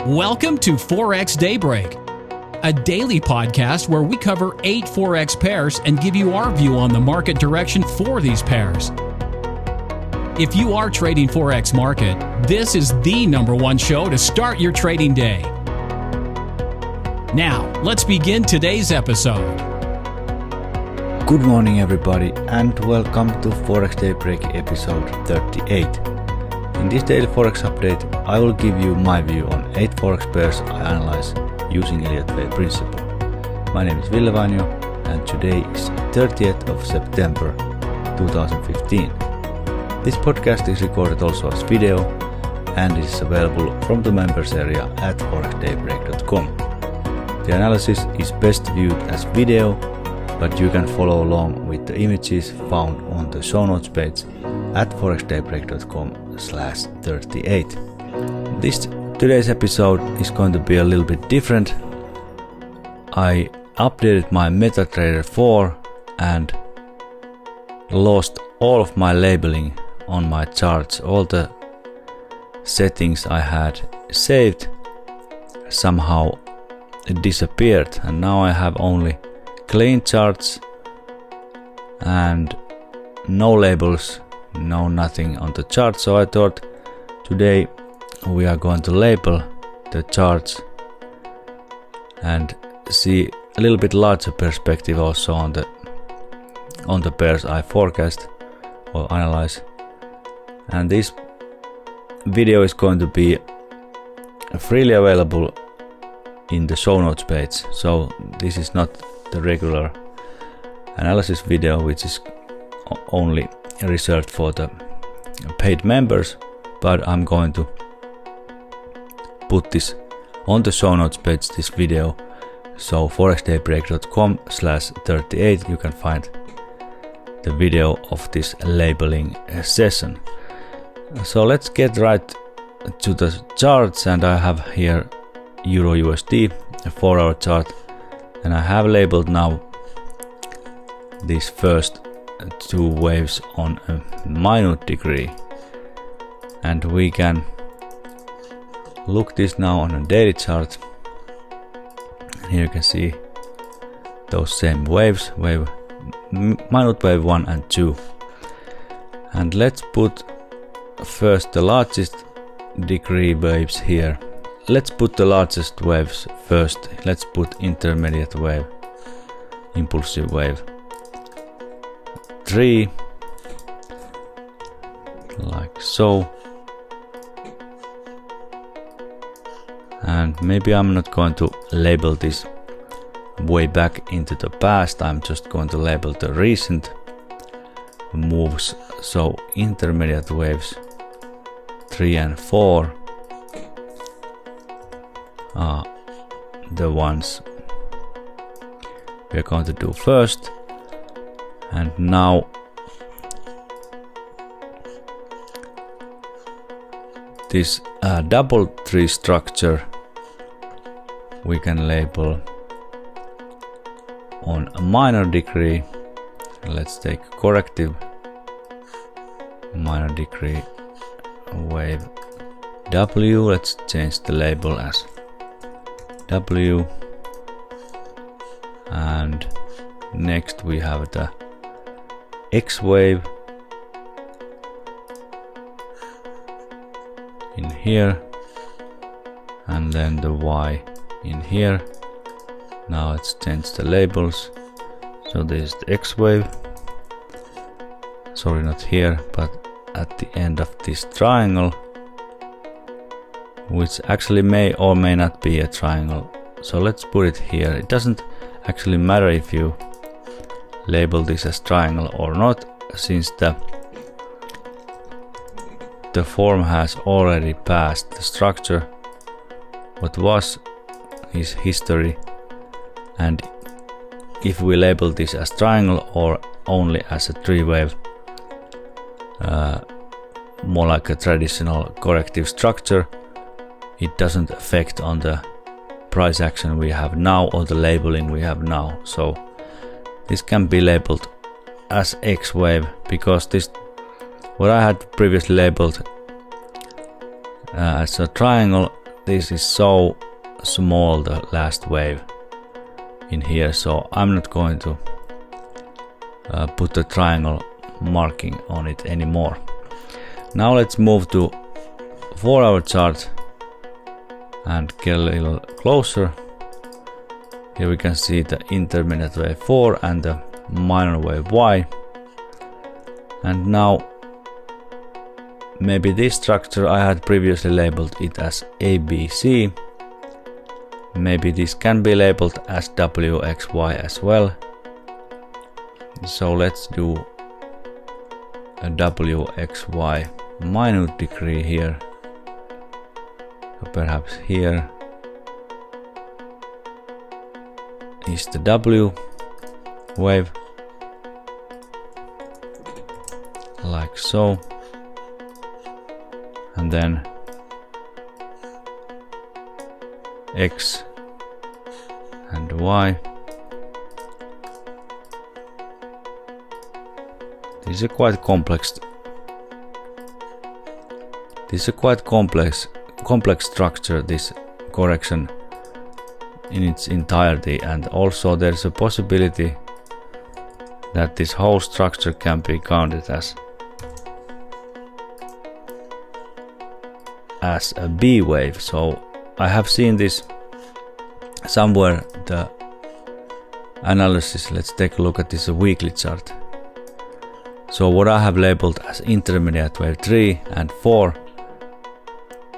Welcome to Forex Daybreak, a daily podcast where we cover 8 Forex pairs and give you our view on the market direction for these pairs. If you are trading Forex market, this is the #1 show to start your trading day. Now, let's begin today's episode. Good morning everybody and welcome to Forex Daybreak episode 38. In this daily Forex update, I will give you my view on 8 Forex pairs I analyze using Elliott Wave principle. My name is Ville Vainio and today is 30th of September 2015. This podcast is recorded also as video and is available from the members area at ForexDayBreak.com. The analysis is best viewed as video, but you can follow along with the images found on the show notes page at ForexDayBreak.com/38. Today's episode is going to be a little bit different. I updated my MetaTrader 4 and lost all of my labeling on my charts. All the settings I had saved somehow disappeared, and now I have only clean charts and no labels, no nothing on the chart. So I thought today we are going to label the charts and see a little bit larger perspective also on the pairs I forecast or analyze. And this video is going to be freely available in the show notes page. So this is not the regular analysis video, which is only reserved for the paid members, but I'm going to put this on the show notes page, this video. So ForexDayBreak.com/38 you can find the video of this labeling session. So let's get right to the charts, and I have here Euro USD, a 4-hour chart, and I have labeled now these first 2 waves on a minute degree, and we can look this now on a daily chart. And here you can see those same waves, minute wave 1 and 2. And let's put first the largest degree waves here. Let's put the largest waves first. Let's put intermediate wave, impulsive wave 3, like so. And maybe I'm not going to label this way back into the past, I'm just going to label the recent moves. So intermediate waves 3 and 4 are the ones we're going to do first. And now this double tree structure we can label on a minor degree. Let's take corrective minor degree wave W. Let's change the label as W. And next we have the X wave in here, and then the Y in here. Now let's change the labels. So this is the X wave, sorry, not here, but at the end of this triangle, which actually may or may not be a triangle. So let's put it here. It doesn't actually matter if you label this as triangle or not, since the form has already passed. The structure, what was, is history, and if we label this as triangle or only as a tree wave, more like a traditional corrective structure, it doesn't affect on the price action we have now or the labeling we have now. So this can be labeled as X wave, because this, what I had previously labeled as a triangle, this is so small, the last wave in here, so I'm not going to put a triangle marking on it anymore. Now let's move to 4-hour chart and get a little closer. Here we can see the intermittent wave 4 and the minor wave Y. And now maybe this structure, I had previously labeled it as ABC. Maybe this can be labeled as WXY as well. So let's do a WXY minute degree here. So perhaps here is the W wave, like so, and then X and Y. This is a quite complex structure, this correction in its entirety, and also there's a possibility that this whole structure can be counted as a B wave. So I have seen this somewhere, the analysis. Let's take a look at this weekly chart. So what I have labeled as intermediate wave 3 and 4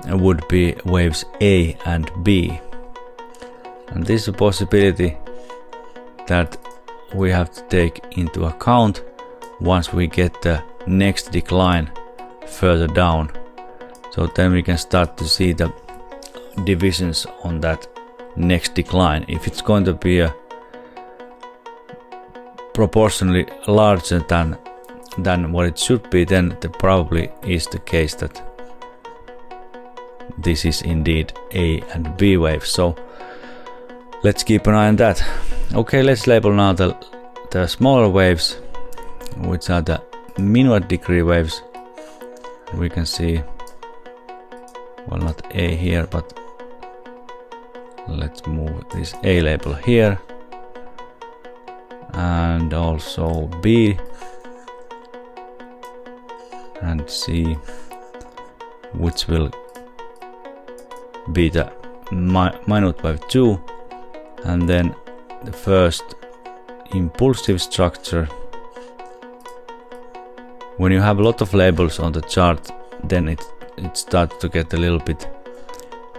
would be waves A and B. And this is a possibility that we have to take into account once we get the next decline further down. So then we can start to see the divisions on that next decline. If it's going to be a proportionally larger than what it should be, then there probably is the case that this is indeed A and B waves. So let's keep an eye on that. Okay, let's label now the smaller waves, which are the minute degree waves. We can see, well, not A here, but let's move this A label here, and also B and C, which will be the minute wave 2, and then the first impulsive structure. When you have a lot of labels on the chart, then it starts to get a little bit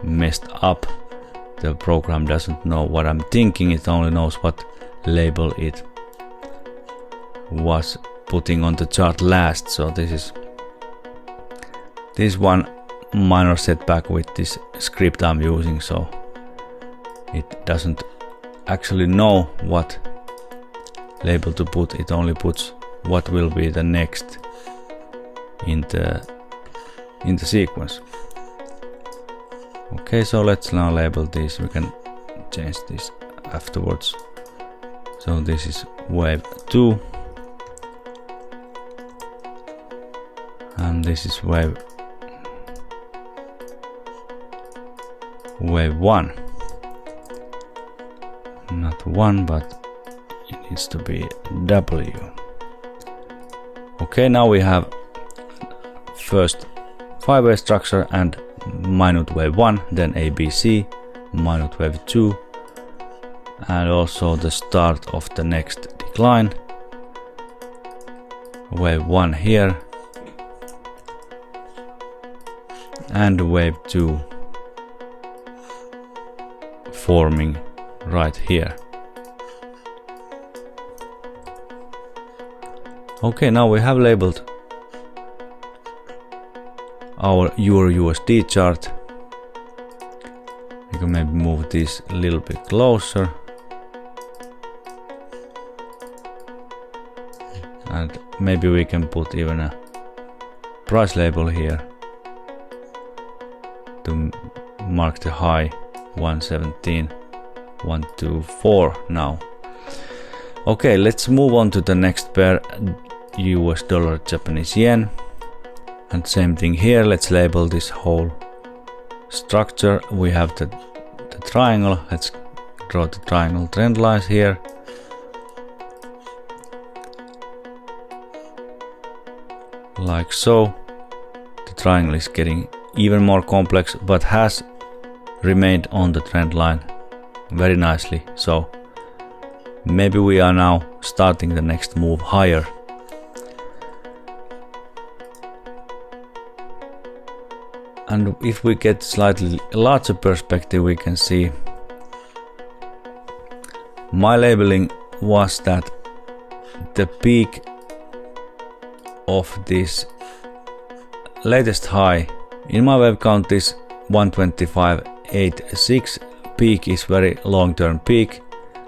messed up. The program doesn't know what I'm thinking, it only knows what label it was putting on the chart last. So this is one minor setback with this script I'm using, so it doesn't actually know what label to put, it only puts what will be the next in the sequence. Okay, so let's now label this. We can change this afterwards. So this is wave 2 and this is wave 1. Not 1, but it needs to be W. Okay, now we have first 5-way structure and minute wave 1, then ABC, minute wave 2, and also the start of the next decline. Wave 1 here, and wave 2 forming right here. Okay, now we have labeled our EUR/USD chart. You can maybe move this a little bit closer, and maybe we can put even a price label here to mark the high 117.124 now. Okay, let's move on to the next pair, US dollar Japanese yen, and same thing here. Let's label this whole structure we have the triangle. Let's draw the triangle trend lines here. Like so. The triangle is getting even more complex, but has remained on the trend line very nicely. So maybe we are now starting the next move higher. And if we get slightly larger perspective, we can see my labeling was that the peak of this latest high in my wave count is 125.86. Peak is very long-term peak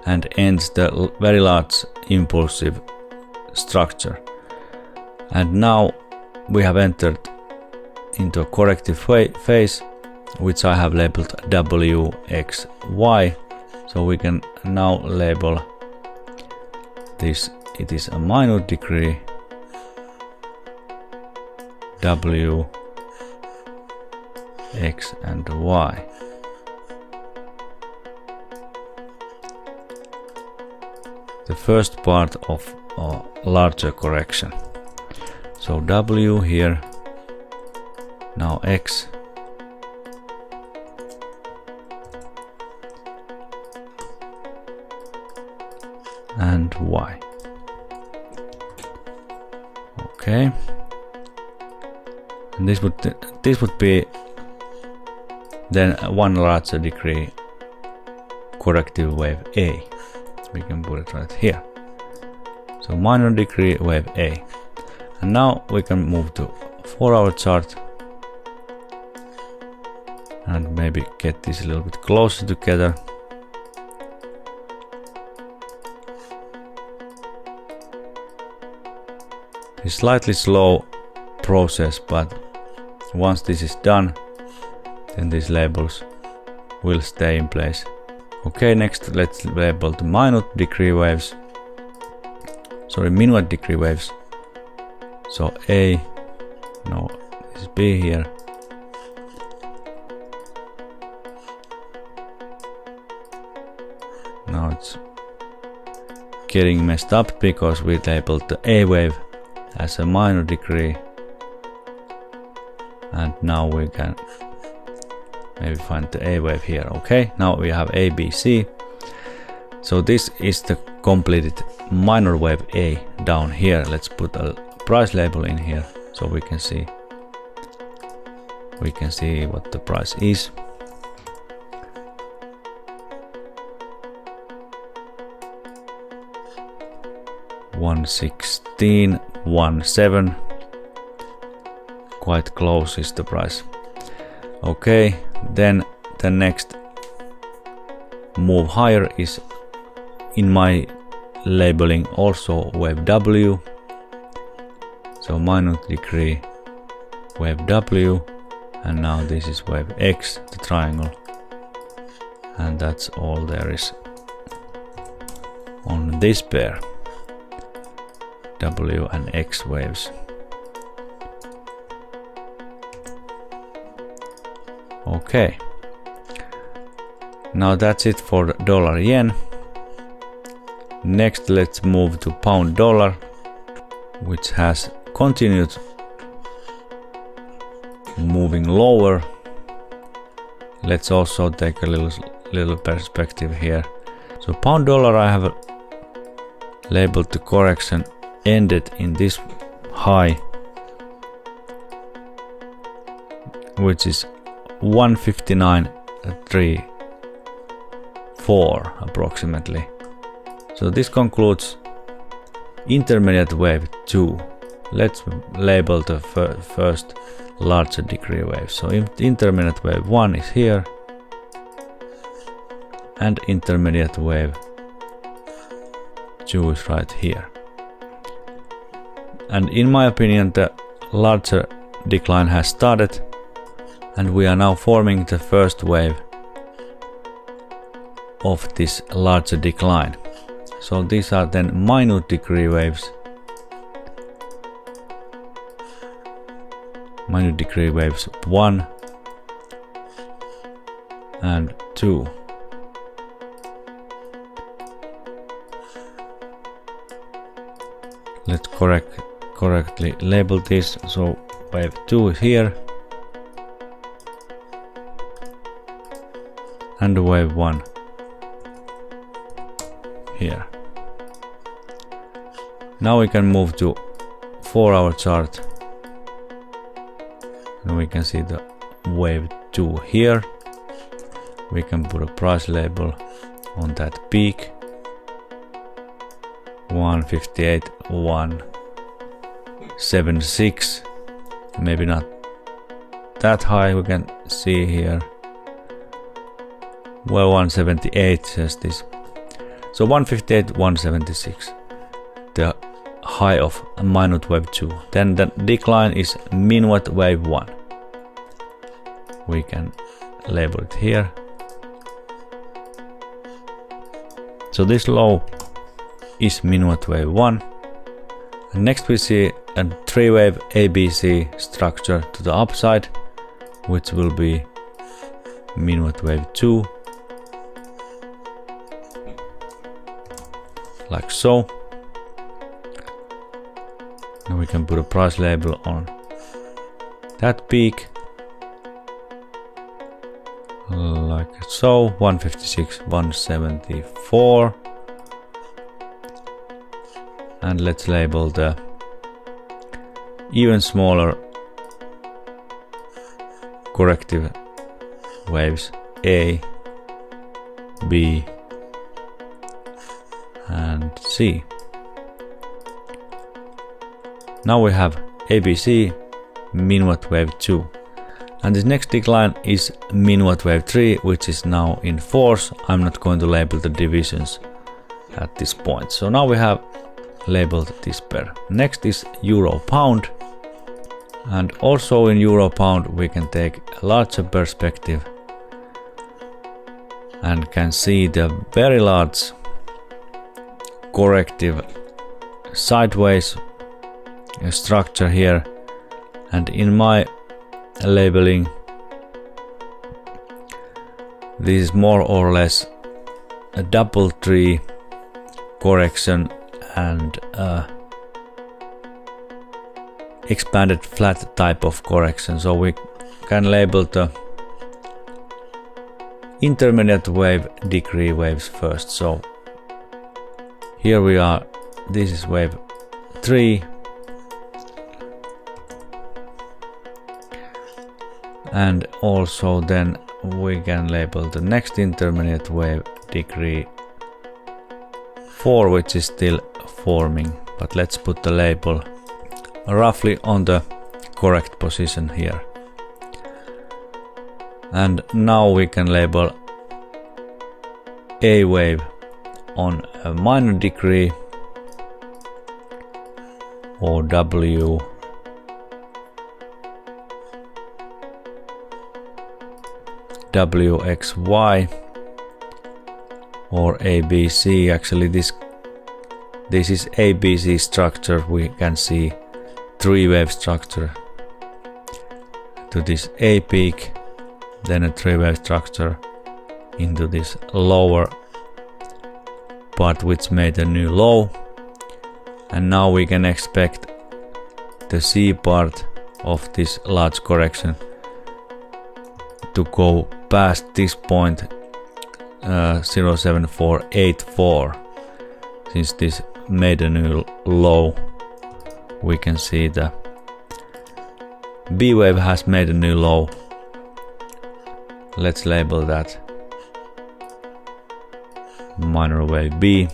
and ends the very large impulsive structure. And now we have entered into a corrective phase, which I have labeled WXY. So we can now label this, it is a minor degree W, X and Y. The first part of a larger correction. So W here, now X, and Y. Okay. And this would be then one larger degree corrective wave A. We can put it right here. So minor degree wave A. And now we can move to 4-hour chart and maybe get this a little bit closer together. It's slightly slow process, but once this is done, then these labels will stay in place. Okay, next let's label the minute degree waves. Sorry, minute degree waves. So A, no, this is B here. Now it's getting messed up because we labeled the A wave as a minor degree, and now we can maybe find the A wave here. Okay, now we have A, B, C. So this is the completed minor wave A down here. Let's put a price label in here so we can see what the price is. $116.17. Quite close is the price. Okay, then the next move higher is in my labeling also wave W. So minute degree wave W, and now this is wave X, the triangle, and that's all there is on this pair, W and X waves. Okay, now that's it for dollar yen. Next let's move to pound dollar, which has continued moving lower. Let's also take a little perspective here. So pound dollar, I have labeled the correction ended in this high, which is 159.34 approximately. So this concludes intermediate wave 2. Let's label the first larger degree wave. So intermediate wave 1 is here, and intermediate wave 2 is right here. And in my opinion, the larger decline has started, and we are now forming the first wave of this larger decline. So these are then minute degree waves. Minute degree waves 1, and 2. Let's correctly label this. So wave 2 is here and wave 1 here. Now we can move to 4-hour chart and we can see the wave 2 here. We can put a price label on that peak, 158, 176, maybe not that high, we can see here. Well, 178 says this. So 158, 176, the high of minute wave 2. Then the decline is minute wave 1. We can label it here. So this low is minute wave 1. And next we see a 3-wave ABC structure to the upside, which will be minute wave 2, like so. And we can put a price label on that peak, like so, 156, 174. And let's label the even smaller corrective waves A, B, and C. Now we have ABC, minute wave 2. And this next decline is minute wave 3, which is now in force. I'm not going to label the divisions at this point. So now we have labeled this pair. Next is Euro Pound. And also in Euro Pound we can take a larger perspective and can see the very large corrective sideways structure here. And in my labeling, this is more or less a double tree correction and expanded flat type of correction. So we can label the intermediate wave degree waves first. So here we are, this is wave 3, and also then we can label the next intermediate wave degree 4, which is still forming, but let's put the label roughly on the correct position here. And now we can label A wave on a minor degree, or W, WXY, or ABC. Actually this is ABC structure. We can see 3-wave structure to this A peak, then a 3-wave structure into this lower part which made a new low, and now we can expect the C part of this large correction to go past this point, 07484. Since this made a new low, we can see the B wave has made a new low. Let's label that minor wave B,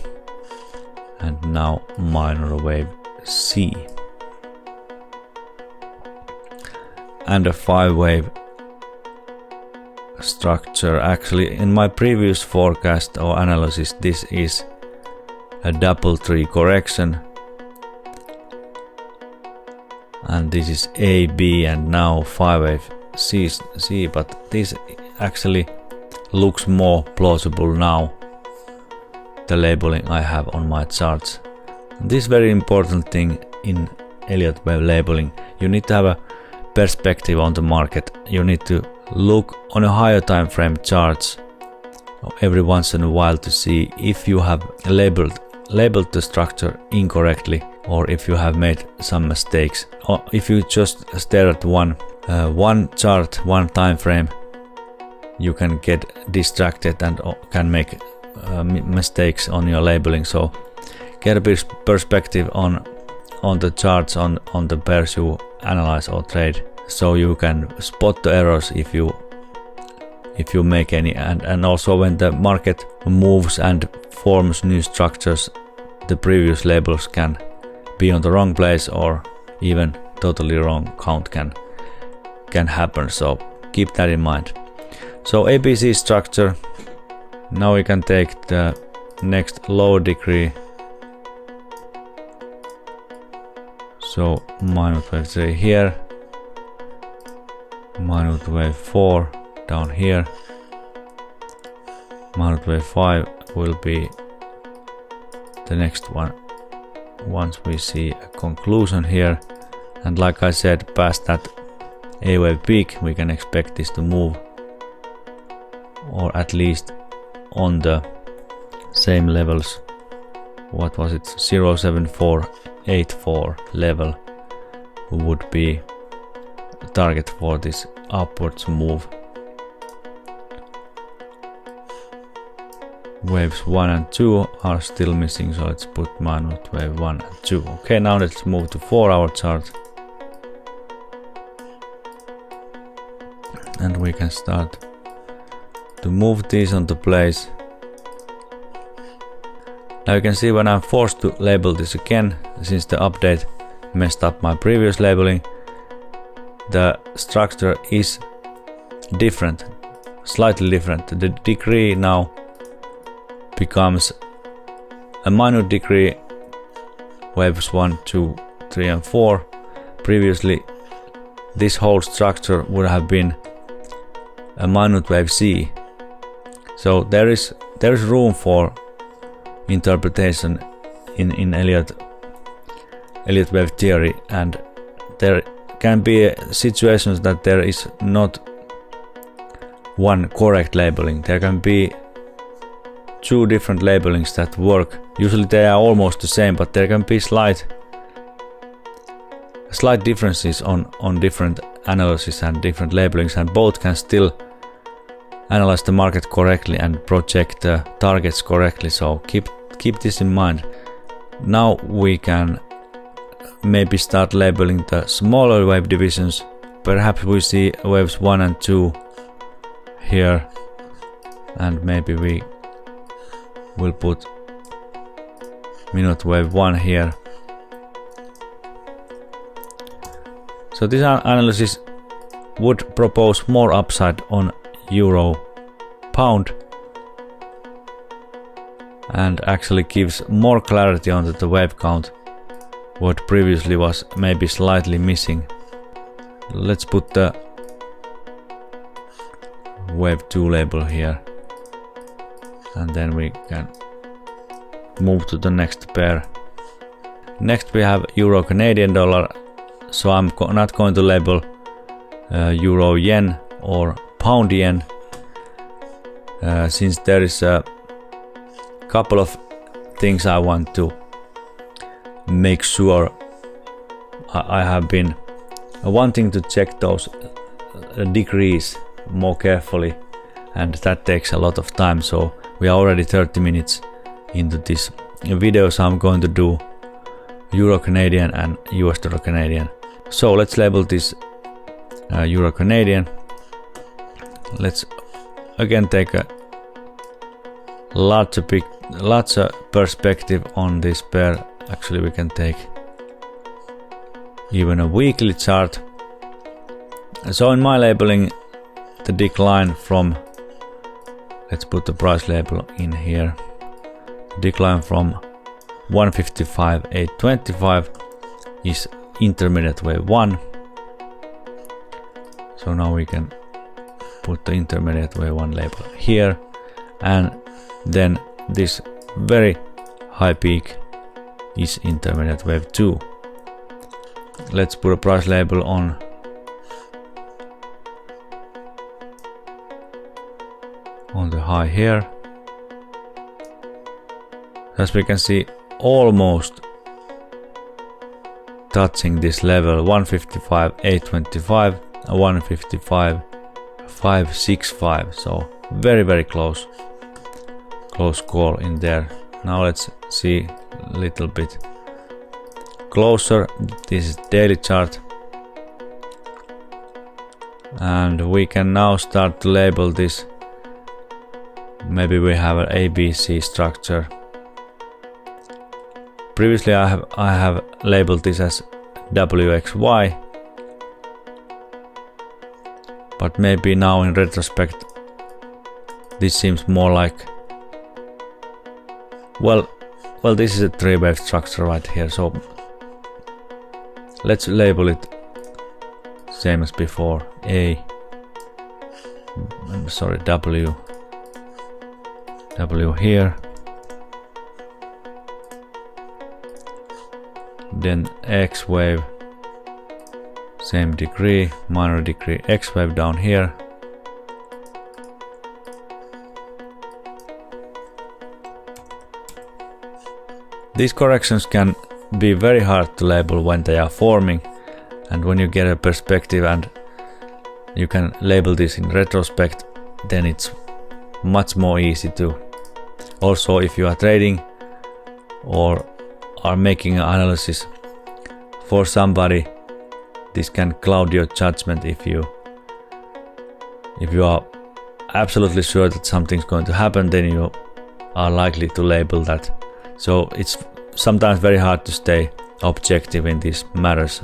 and now minor wave C, and a 5-wave structure. Actually, in my previous forecast or analysis, this is a double tree correction, and this is A, B, and now 5-wave C, but this actually looks more plausible now, the labeling I have on my charts. This very important thing in Elliott Wave Labeling, you need to have a perspective on the market. You need to look on a higher time frame charts every once in a while to see if you have labeled the structure incorrectly, or if you have made some mistakes. Or if you just stare at one chart, one time frame, you can get distracted and can make mistakes on your labeling. So get a bit perspective on the charts on the pairs you analyze or trade, so you can spot the errors if you make any. And also when the market moves and forms new structures, the previous labels can be on the wrong place, or even totally wrong count can happen. So keep that in mind. So ABC structure. Now we can take the next lower degree. So minute wave 3 here, minute wave 4 down here, minute wave 5 will be the next one once we see a conclusion here. And like I said, past that A wave peak we can expect this to move, or at least on the same levels. What was it? 07484 level would be a target for this upwards move. Waves 1 and 2 are still missing, so let's put minute wave 1 and 2. Okay, now let's move to 4-hour chart. And we can start to move these onto place. Now you can see when I'm forced to label this again, since the update messed up my previous labeling, the structure is different, slightly different. The degree now becomes a minute degree, waves 1, 2, 3 and 4. Previously this whole structure would have been a minute wave C. So there is room for interpretation in Elliott wave theory, and there can be situations that there is not one correct labeling. There can be two different labelings that work. Usually they are almost the same, but there can be slight differences on different analysis and different labelings, and both can still analyze the market correctly and project the targets correctly. So keep this in mind. Now we can maybe start labeling the smaller wave divisions. Perhaps we see waves 1 and 2 here, and maybe we will put minute wave 1 here. So this analysis would propose more upside on euro pound, and actually gives more clarity on the wave count, what previously was maybe slightly missing. Let's put the wave 2 label here, and then we can move to the next pair. Next we have Euro Canadian dollar. So I'm not going to label Euro yen or pound yen, since there is a couple of things I want to make sure. I have been wanting to check those degrees more carefully, and that takes a lot of time. So we are already 30 minutes into this video, so I'm going to do Euro Canadian and US dollar Canadian. So let's label this Euro Canadian. Let's again take a larger perspective on this pair. Actually we can take even a weekly chart. So in my labeling, the decline from, let's put the price label in here, decline from 155.825 is intermediate wave 1. So now we can put the intermediate wave 1 label here, and then this very high peak is intermediate wave 2. Let's put a price label on on the high here. As we can see, almost touching this level 155, 825, 155, 565. So very close call in there. Now let's see a little bit closer. This is daily chart, and we can now start to label this. Maybe we have an ABC structure. Previously I have labeled this as WXY, but maybe now in retrospect this seems more like, well this is a 3-wave structure right here, so let's label it same as before, W here, then X wave, same degree, minor degree, X wave down here, these corrections can be very hard to label when they are forming, and when you get a perspective and you can label this in retrospect, then it's much more easy to. Also, if you are trading or are making an analysis for somebody, this can cloud your judgment if you are absolutely sure that something's going to happen, then you are likely to label that. So it's sometimes very hard to stay objective in these matters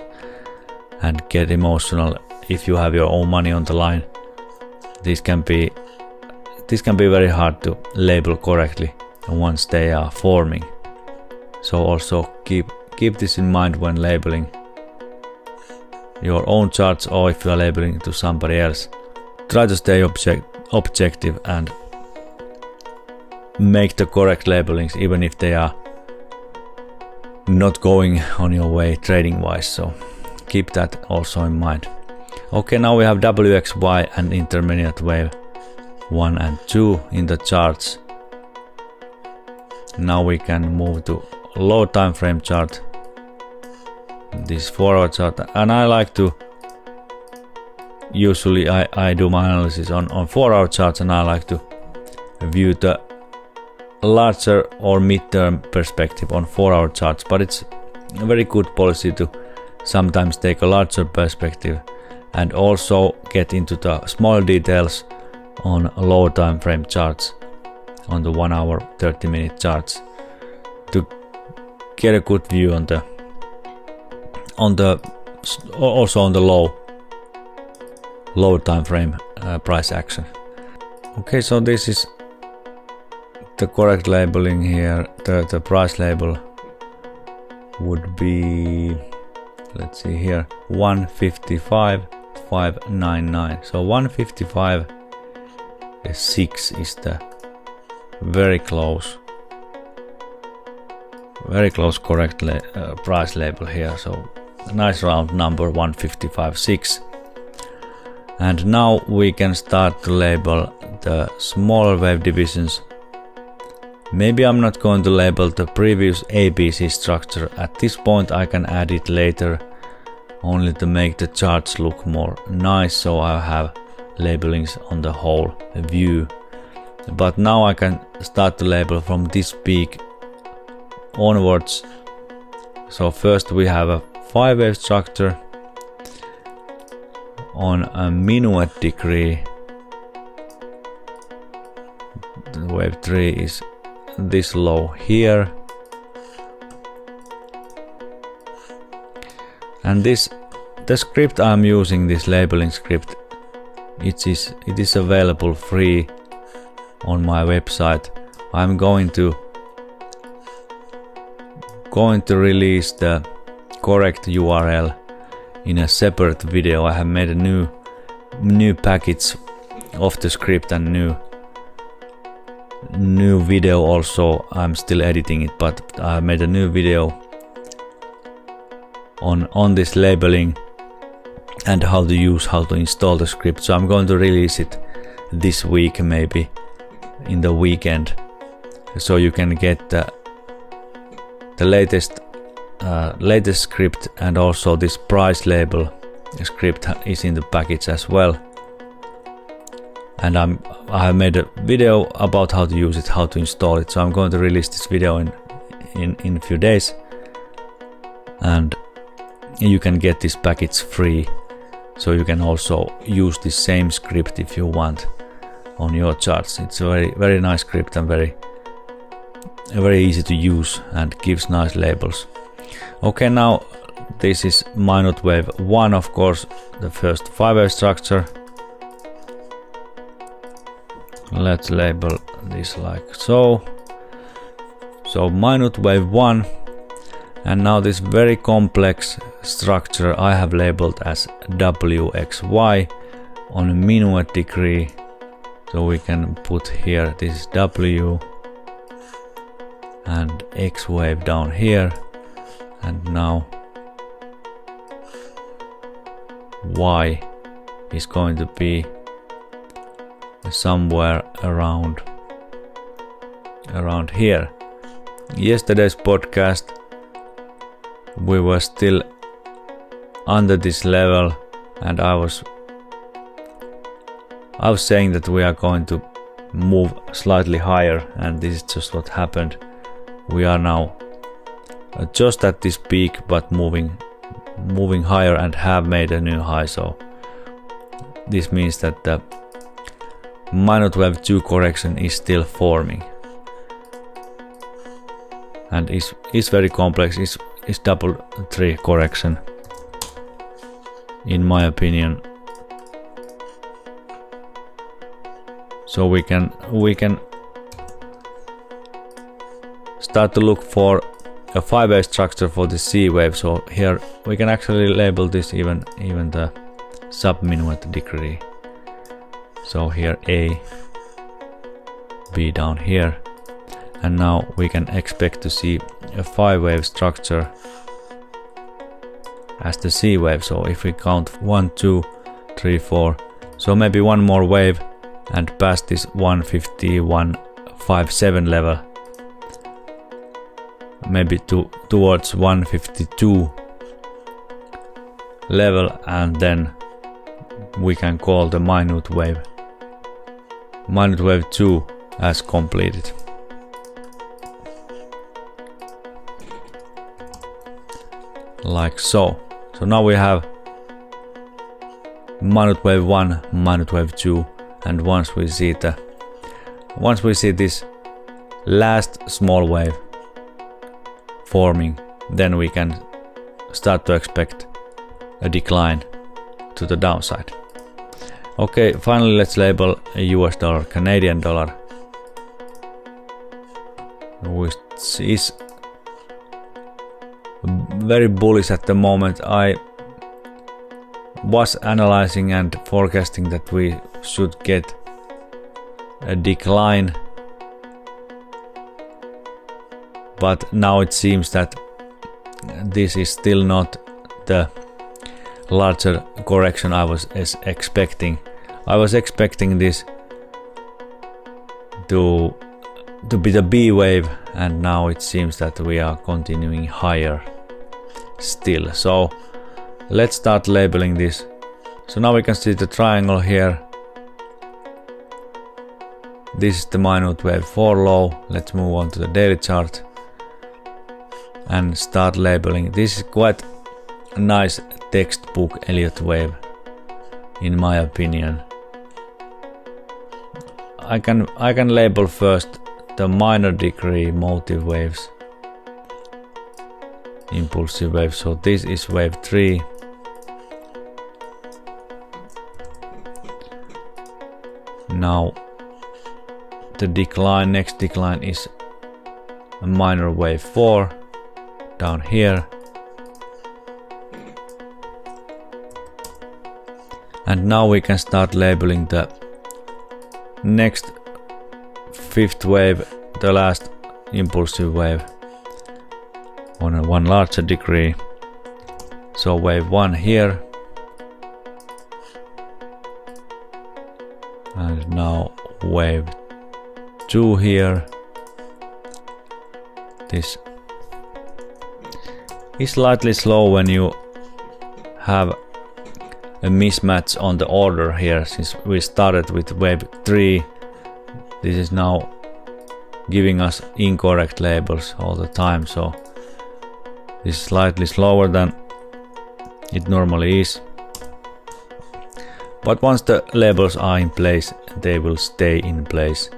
and get emotional if you have your own money on the line. This can be very hard to label correctly once they are forming. So also keep this in mind when labeling your own charts, or if you are labeling to somebody else. Try to stay objective and make the correct labelings even if they are not going on your way trading wise, so keep that also in mind. Okay, now we have WXY and intermediate wave 1 and 2 in the charts. Now we can move to low time frame chart, this 4-hour chart, and I like to usually I do my analysis on 4-hour charts, and I like to view the larger or mid-term perspective on 4-hour charts, but it's a very good policy to sometimes take a larger perspective and also get into the small details on low time frame charts, on the 1 hour 30-minute charts, to get a good view on the also on the low time frame price action. Okay, so this is the correct labeling here. The price label would be, let's see here, 155.599. So 155.6 is the very close correct price label here. So a nice round number, 155.6. And now we can start to label the smaller wave divisions. Maybe I'm not going to label the previous ABC structure at this point. I can add it later, only to make the charts look more nice, so I have labelings on the whole view. But now I can start to label from this peak onwards. So first we have a 5-wave structure on a minuet degree. The wave 3 is this low here, and the script I'm using, this labeling script, it is available free on my website. I'm going to release the correct URL in a separate video. I have made a new package of the script and new video also. I'm still editing it, but I made a new video on this labeling and how to install the script. So I'm going to release it this week maybe, in the weekend, so you can get the latest script, and also this price label script is in the package as well. And I have made a video about how to use it, how to install it, so I'm going to release this video in a few days, and you can get this package free, so you can also use the same script if you want on your charts. It's a very nice script and very easy to use and gives nice labels. Okay, now this is minute wave 1, of course, the first 5-wave structure. Let's label this like so. So minute wave 1, and now this very complex structure I have labeled as WXY on a minuet degree. So we can put here, this is W and X wave down here, and now Y is going to be somewhere around here. Yesterday's podcast we were still under this level, and I was saying that we are going to move slightly higher, and this is just what happened. We are now just at this peak, but moving higher and have made a new high. So this means that the minute wave 2 correction is still forming, and is very complex. Is double 3 correction in my opinion. So we can start to look for a 5-wave structure for the C wave. So here we can actually label this even the sub-minuet degree. So here A, B down here, and now we can expect to see a 5-wave structure as the C wave. So if we count 1, 2, 3, 4, so maybe one more wave and past this 151.57 level, maybe towards 152 level, and then we can call the minute wave 2 as completed. Like so. So now we have minute wave 1, minute wave 2, and once we see this last small wave forming, then we can start to expect a decline to the downside. Okay, finally let's label a US dollar, Canadian dollar, which is very bullish at the moment. I was analyzing and forecasting that we should get a decline, but now it seems that this is still not the larger correction I was expecting. I was expecting this to be the B wave, and now it seems that we are continuing higher still. So let's start labeling this. So now we can see the triangle here. This is the minute wave 4 low. Let's move on to the daily chart and start labeling. This is quite a nice textbook Elliott wave in my opinion. I can label first the minor degree motive waves, impulsive wave. So this is wave 3. Now the next decline is a minor wave 4 down here, and now we can start labeling the next 5th wave, the last impulsive wave on a one larger degree. So wave 1 here, and now wave 2 here. This is slightly slow when you have a mismatch on the order here, since we started with wave 3. This is now giving us incorrect labels all the time, so this is slightly slower than it normally is. But once the labels are in place, they will stay in place.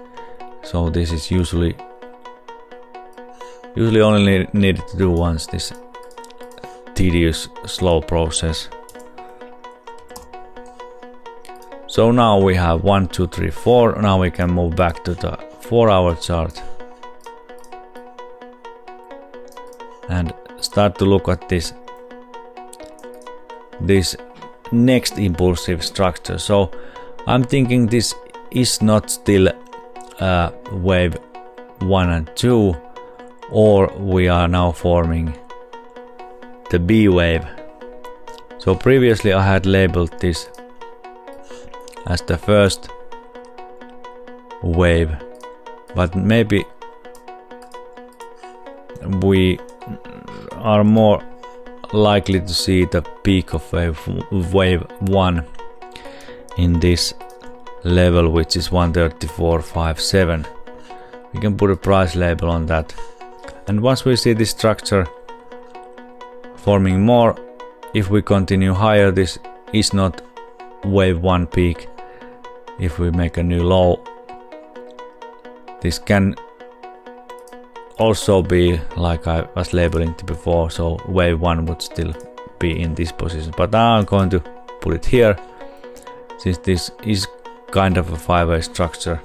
So this is usually only needed to do once, this tedious slow process. So now we have 1, 2, 3, 4. Now we can move back to the 4-hour chart and start to look at this next impulsive structure. So I'm thinking this is not still wave 1 and 2, or we are now forming the B wave. So previously I had labeled this as the first wave, but maybe we are more likely to see the peak of wave 1 in this level, which is 134.57. We can put a price label on that, and once we see this structure forming more, if we continue higher, this is not wave 1 peak. If we make a new low, this can also be like I was labeling it before, so wave 1 would still be in this position. But now I'm going to put it here, since this is kind of a 5-way structure,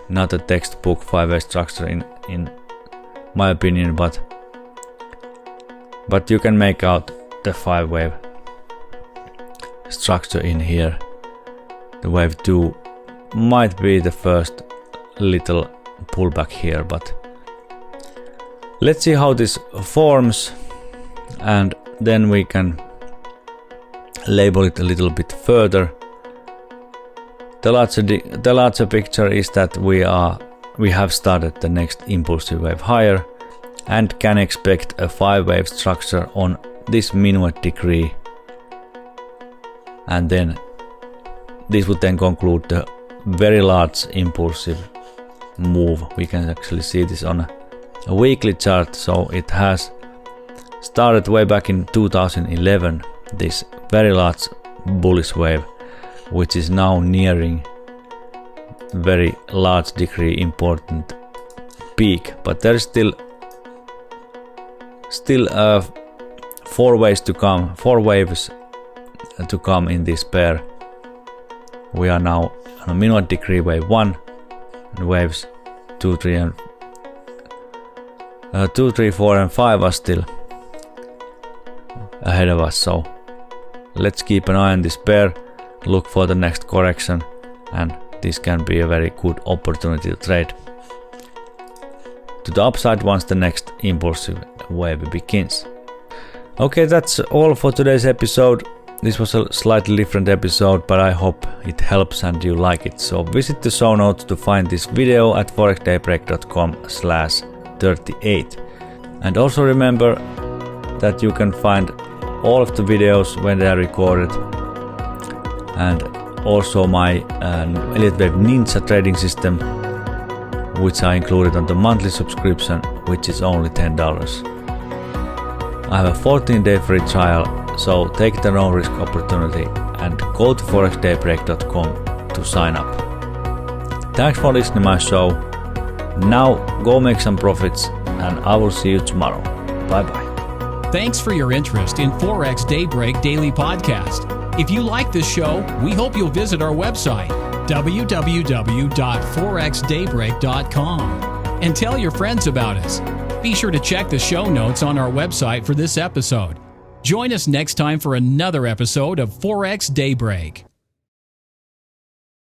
not a textbook 5-way structure in my opinion, but you can make out the 5-wave structure in here. The wave 2 might be the first little pullback here, but let's see how this forms, and then we can label it a little bit further. The larger picture is that we have started the next impulsive wave higher and can expect a 5-wave structure on this minuet degree, and then this would then conclude the very large impulsive move. We can actually see this on a weekly chart, so it has started way back in 2011, this very large bullish wave, which is now nearing very large degree important peak, but there is still 4 waves to come in this pair. We are now on a minuet degree wave 1, and waves 2, 3, 4 and 5 are still ahead of us, so let's keep an eye on this pair, look for the next correction, and this can be a very good opportunity to trade to the upside once the next impulsive wave begins. Okay, that's all for today's episode. This was a slightly different episode, but I hope it helps and you like it. So visit the show notes to find this video at ForexDayBreak.com/38. And also remember that you can find all of the videos when they are recorded, and also my Elliott Wave Ninja trading system, which I included on the monthly subscription, which is only $10. I have a 14-day free trial, so take the no risk opportunity and go to ForexDayBreak.com to sign up. Thanks for listening to my show. Now go make some profits, and I will see you tomorrow. Bye bye. Thanks for your interest in Forex Daybreak Daily Podcast. If you like this show, we hope you'll visit our website, www.ForexDayBreak.com, and tell your friends about us. Be sure to check the show notes on our website for this episode. Join us next time for another episode of Forex Daybreak.